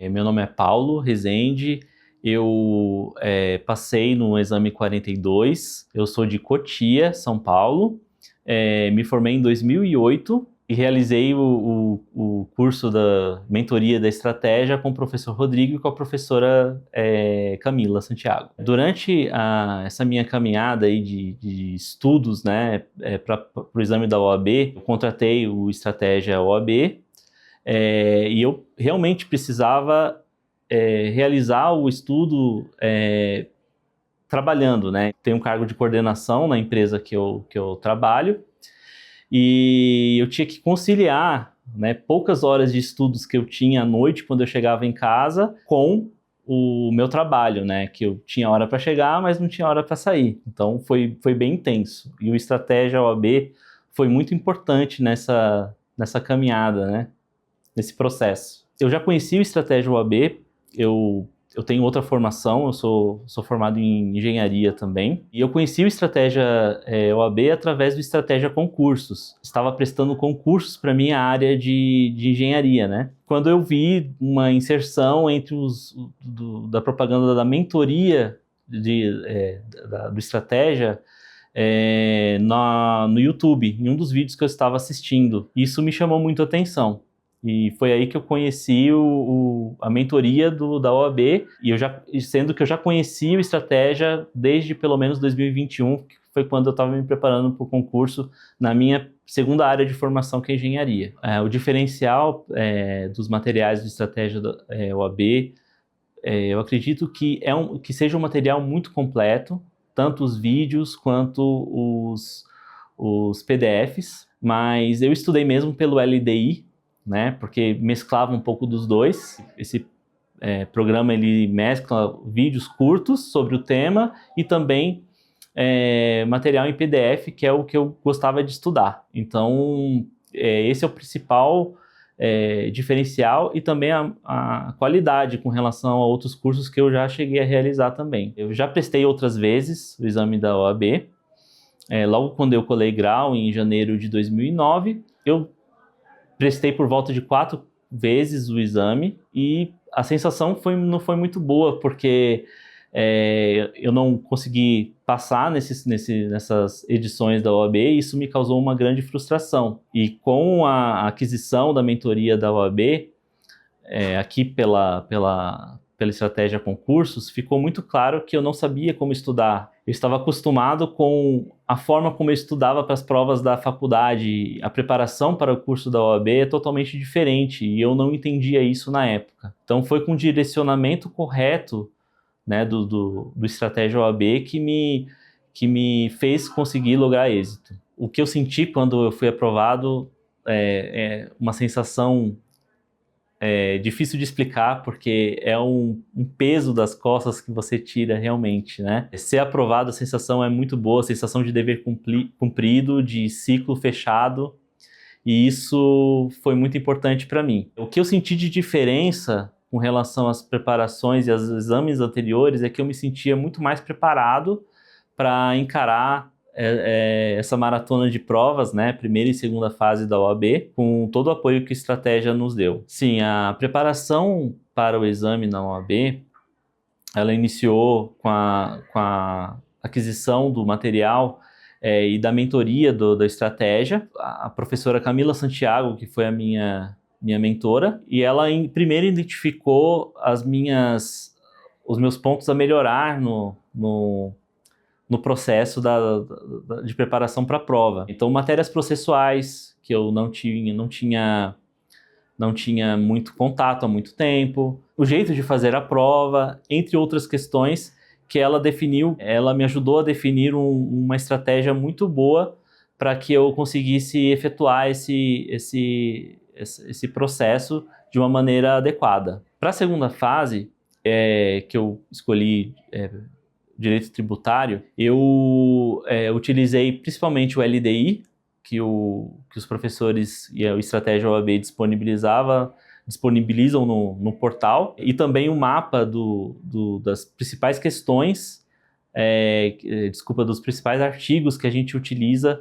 Meu nome é Paulo Rezende, eu passei no exame 42, eu sou de Cotia, São Paulo, me formei em 2008 e realizei o curso da mentoria da estratégia com o professor Rodrigo e com a professora Camila Santiago. Durante essa minha caminhada aí de estudos, né, para o exame da OAB, eu contratei o Estratégia OAB, e eu realmente precisava realizar o estudo trabalhando, né? Tenho um cargo de coordenação na empresa que eu trabalho e eu tinha que conciliar, né, poucas horas de estudos que eu tinha à noite quando eu chegava em casa com o meu trabalho, né? Que eu tinha hora para chegar, mas não tinha hora para sair. Então foi bem intenso. E o Estratégia OAB foi muito importante nessa caminhada, né? Nesse processo. Eu já conheci o Estratégia OAB, eu tenho outra formação, eu sou formado em engenharia também, e eu conheci o Estratégia OAB através do Estratégia Concursos. Estava prestando concursos para minha área de engenharia, né? Quando eu vi uma inserção entre da propaganda da mentoria do Estratégia, no YouTube, em um dos vídeos que eu estava assistindo. Isso me chamou muito a atenção. E foi aí que eu conheci a mentoria da OAB, sendo que eu já conhecia o Estratégia desde pelo menos 2021, que foi quando eu estava me preparando para o concurso na minha segunda área de formação, que é engenharia. O diferencial dos materiais do Estratégia da OAB, eu acredito que seja um material muito completo, tanto os vídeos quanto os PDFs, mas eu estudei mesmo pelo LDI, né, porque mesclava um pouco dos dois. Esse programa ele mescla vídeos curtos sobre o tema e também material em PDF, que é o que eu gostava de estudar. Então, esse é o principal diferencial, e também a qualidade com relação a outros cursos que eu já cheguei a realizar também. Eu já prestei outras vezes o exame da OAB. Logo quando eu colei grau, em janeiro de 2009, eu prestei por volta de 4 vezes o exame e a sensação não foi muito boa, porque eu não consegui passar nessas edições da OAB, e isso me causou uma grande frustração. E com a aquisição da mentoria da OAB, aqui pela Estratégia Concursos, ficou muito claro que eu não sabia como estudar. Eu estava acostumado com a forma como eu estudava para as provas da faculdade. A preparação para o curso da OAB é totalmente diferente e eu não entendia isso na época. Então foi com o direcionamento correto, né, do Estratégia OAB que me fez conseguir lograr êxito. O que eu senti quando eu fui aprovado é uma sensação difícil de explicar, porque é um peso das costas que você tira realmente, né? Ser aprovado, a sensação é muito boa, a sensação de dever cumprido, de ciclo fechado, e isso foi muito importante para mim. O que eu senti de diferença com relação às preparações e aos exames anteriores é que eu me sentia muito mais preparado para encarar essa maratona de provas, né, primeira e segunda fase da OAB, com todo o apoio que a Estratégia nos deu. Sim, a preparação para o exame na OAB, ela iniciou com a aquisição do material e da mentoria da Estratégia. A professora Camila Santiago, que foi a minha mentora, e ela primeiro identificou os meus pontos a melhorar no processo de preparação para a prova. Então, matérias processuais que eu não tinha muito contato há muito tempo, o jeito de fazer a prova, entre outras questões que ela definiu. Ela me ajudou a definir uma estratégia muito boa para que eu conseguisse efetuar esse processo de uma maneira adequada. Para a segunda fase, que eu escolhi direito tributário, eu utilizei principalmente o LDI, que os professores e a Estratégia OAB disponibilizam no portal, e também o mapa das principais questões, dos principais artigos que a gente utiliza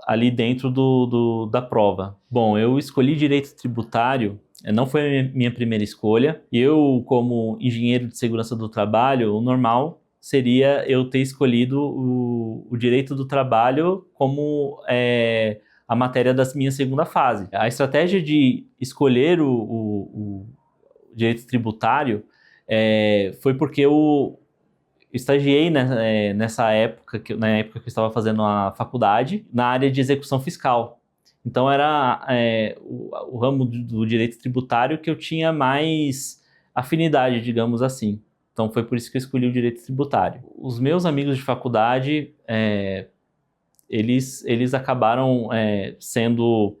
ali dentro da prova. Bom, eu escolhi direito tributário Não foi a minha primeira escolha. Eu, como engenheiro de segurança do trabalho, o normal seria eu ter escolhido o direito do trabalho como a matéria da minha segunda fase. A estratégia de escolher o direito tributário foi porque eu estagiei nessa época, na época que eu estava fazendo a faculdade, na área de execução fiscal. Então era o ramo do direito tributário que eu tinha mais afinidade, digamos assim. Então foi por isso que eu escolhi o direito tributário. Os meus amigos de faculdade, eles acabaram sendo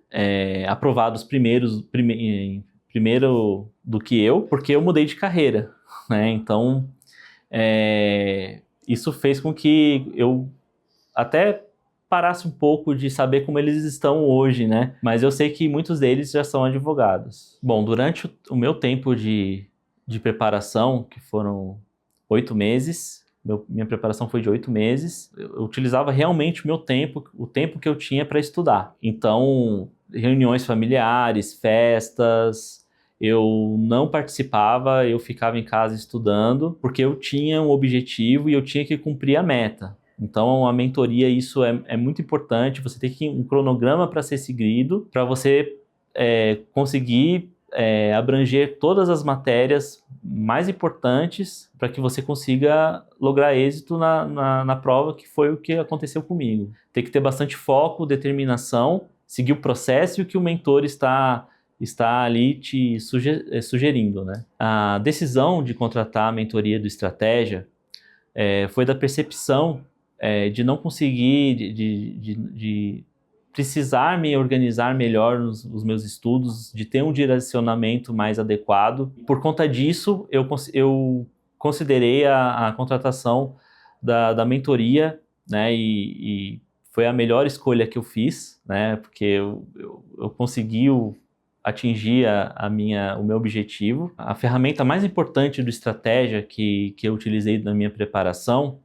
aprovados primeiro do que eu, porque eu mudei de carreira, né? Então isso fez com que eu até parasse um pouco de saber como eles estão hoje, né? Mas eu sei que muitos deles já são advogados. Bom, durante o meu tempo de preparação, que foram 8 meses, minha preparação foi de 8 meses, eu utilizava realmente o meu tempo, o tempo que eu tinha para estudar. Então, reuniões familiares, festas, eu não participava, eu ficava em casa estudando, porque eu tinha um objetivo e eu tinha que cumprir a meta. Então, a mentoria, isso é muito importante, você tem um cronograma para ser seguido, para você conseguir abranger todas as matérias mais importantes para que você consiga lograr êxito na prova, que foi o que aconteceu comigo. Tem que ter bastante foco, determinação, seguir o processo e o que o mentor está ali te sugerindo, né? A decisão de contratar a mentoria do Estratégia foi da percepção de não conseguir, de precisar me organizar melhor nos meus estudos, de ter um direcionamento mais adequado. Por conta disso, eu considerei a contratação da mentoria, né, e foi a melhor escolha que eu fiz, né, porque eu consegui atingir o meu objetivo. A ferramenta mais importante do Estratégia que eu utilizei na minha preparação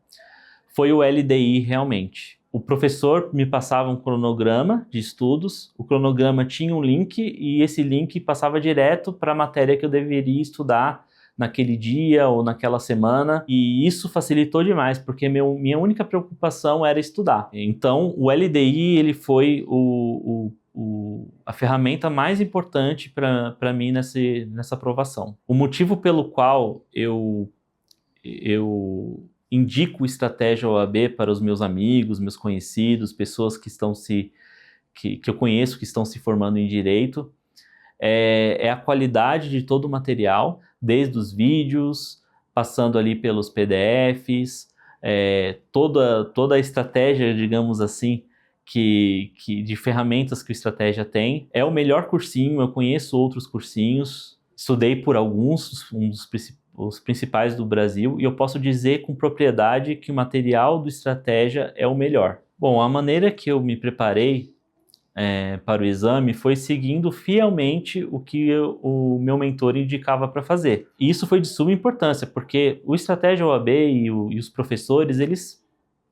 foi o LDI realmente. O professor me passava um cronograma de estudos, o cronograma tinha um link e esse link passava direto para a matéria que eu deveria estudar naquele dia ou naquela semana, e isso facilitou demais, porque minha única preocupação era estudar. Então, o LDI ele foi a ferramenta mais importante para mim nessa aprovação. O motivo pelo qual eu indico Estratégia OAB para os meus amigos, meus conhecidos, pessoas que eu conheço que estão se formando em Direito, é a qualidade de todo o material, desde os vídeos, passando ali pelos PDFs, toda a estratégia, digamos assim, de ferramentas que o Estratégia tem. É o melhor cursinho, eu conheço outros cursinhos, estudei por alguns, os principais do Brasil, e eu posso dizer com propriedade que o material do Estratégia é o melhor. Bom, a maneira que eu me preparei para o exame foi seguindo fielmente o que o meu mentor indicava para fazer. E isso foi de suma importância, porque o Estratégia OAB e os professores, eles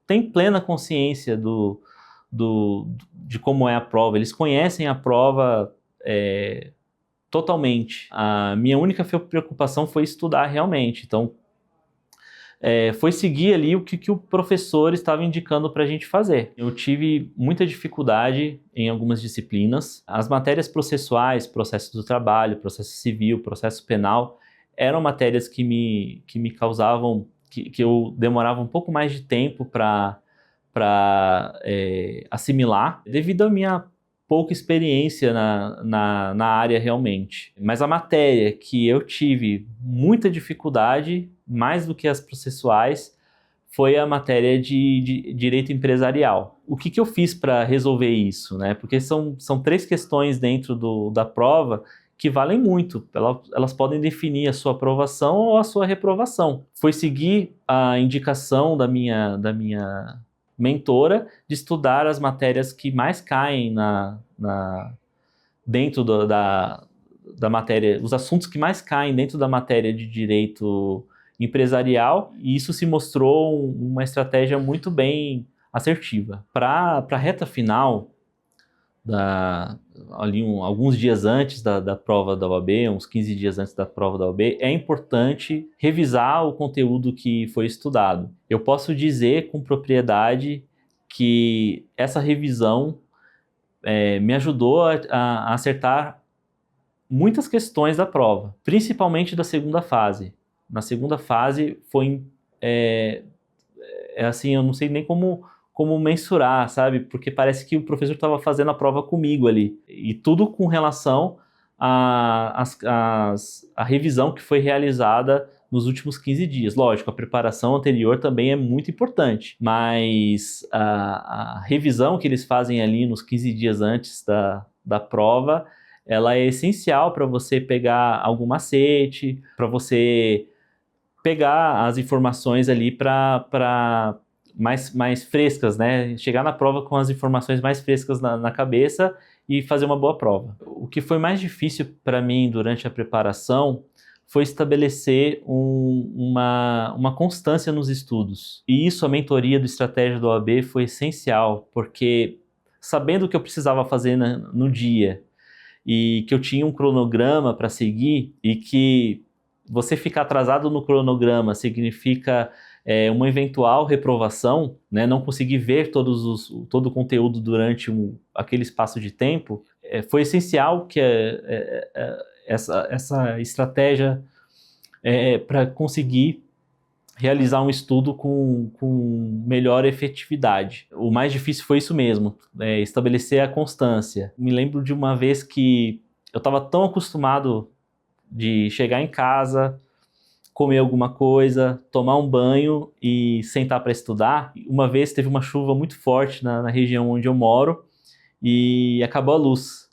têm plena consciência de como é a prova, eles conhecem a prova totalmente. A minha única preocupação foi estudar realmente. Então, foi seguir ali o que o professor estava indicando para a gente fazer. Eu tive muita dificuldade em algumas disciplinas. As matérias processuais, processo do trabalho, processo civil, processo penal, eram matérias que me causavam, que eu demorava um pouco mais de tempo para assimilar, devido à minha pouca experiência na área realmente. Mas a matéria que eu tive muita dificuldade, mais do que as processuais, foi a matéria de direito empresarial. O que eu fiz para resolver isso, né? Porque são 3 questões dentro da prova que valem muito. Elas podem definir a sua aprovação ou a sua reprovação. Foi seguir a indicação da minha mentora de estudar as matérias que mais caem dentro da matéria, os assuntos que mais caem dentro da matéria de direito empresarial, e isso se mostrou uma estratégia muito bem assertiva. Para a reta final ali alguns dias antes da prova da OAB, uns 15 dias antes da prova da OAB, é importante revisar o conteúdo que foi estudado. Eu posso dizer com propriedade que essa revisão me ajudou a acertar muitas questões da prova, principalmente da segunda fase. Na segunda fase foi assim, eu não sei nem como mensurar, sabe? Porque parece que o professor estava fazendo a prova comigo ali. E tudo com relação à revisão que foi realizada nos últimos 15 dias. Lógico, a preparação anterior também é muito importante, mas a revisão que eles fazem ali nos 15 dias antes da prova, ela é essencial para você pegar algum macete, para você pegar as informações ali para mais frescas, né? Chegar na prova com as informações mais frescas na cabeça e fazer uma boa prova. O que foi mais difícil para mim durante a preparação foi estabelecer uma constância nos estudos. E isso, a mentoria do Estratégia do OAB foi essencial, porque sabendo o que eu precisava fazer no dia e que eu tinha um cronograma para seguir e que você ficar atrasado no cronograma significa uma eventual reprovação, né, não conseguir ver todo o conteúdo durante aquele espaço de tempo, foi essencial que essa estratégia para conseguir realizar um estudo com melhor efetividade. O mais difícil foi isso mesmo, estabelecer a constância. Me lembro de uma vez que eu estava tão acostumado de chegar em casa, comer alguma coisa, tomar um banho e sentar para estudar. Uma vez teve uma chuva muito forte na região onde eu moro e acabou a luz.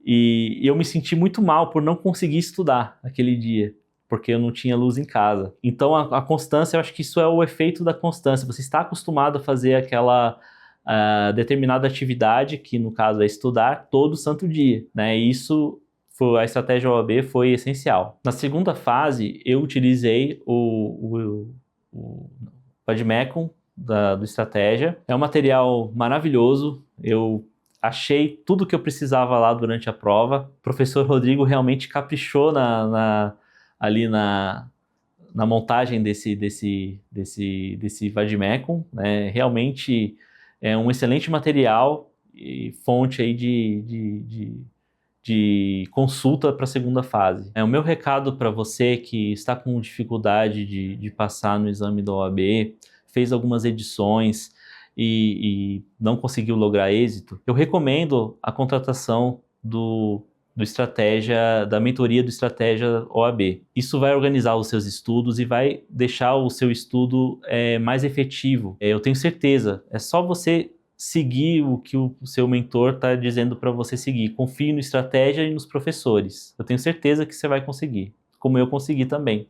E eu me senti muito mal por não conseguir estudar aquele dia, porque eu não tinha luz em casa. Então a constância, eu acho que isso é o efeito da constância. Você está acostumado a fazer aquela determinada atividade, que no caso é estudar, todo santo dia, né? E isso, a estratégia OAB foi essencial. Na segunda fase, eu utilizei o Vademecum do Estratégia. É um material maravilhoso. Eu achei tudo que eu precisava lá durante a prova. O professor Rodrigo realmente caprichou ali na montagem desse Vademecum, né? Realmente é um excelente material e fonte aí de consulta para a segunda fase. O meu recado para você que está com dificuldade de passar no exame da OAB, fez algumas edições e não conseguiu lograr êxito, eu recomendo a contratação da mentoria do Estratégia OAB. Isso vai organizar os seus estudos e vai deixar o seu estudo mais efetivo. Eu tenho certeza, é só você seguir o que o seu mentor está dizendo para você seguir. Confie no Estratégia e nos professores. Eu tenho certeza que você vai conseguir, como eu consegui também.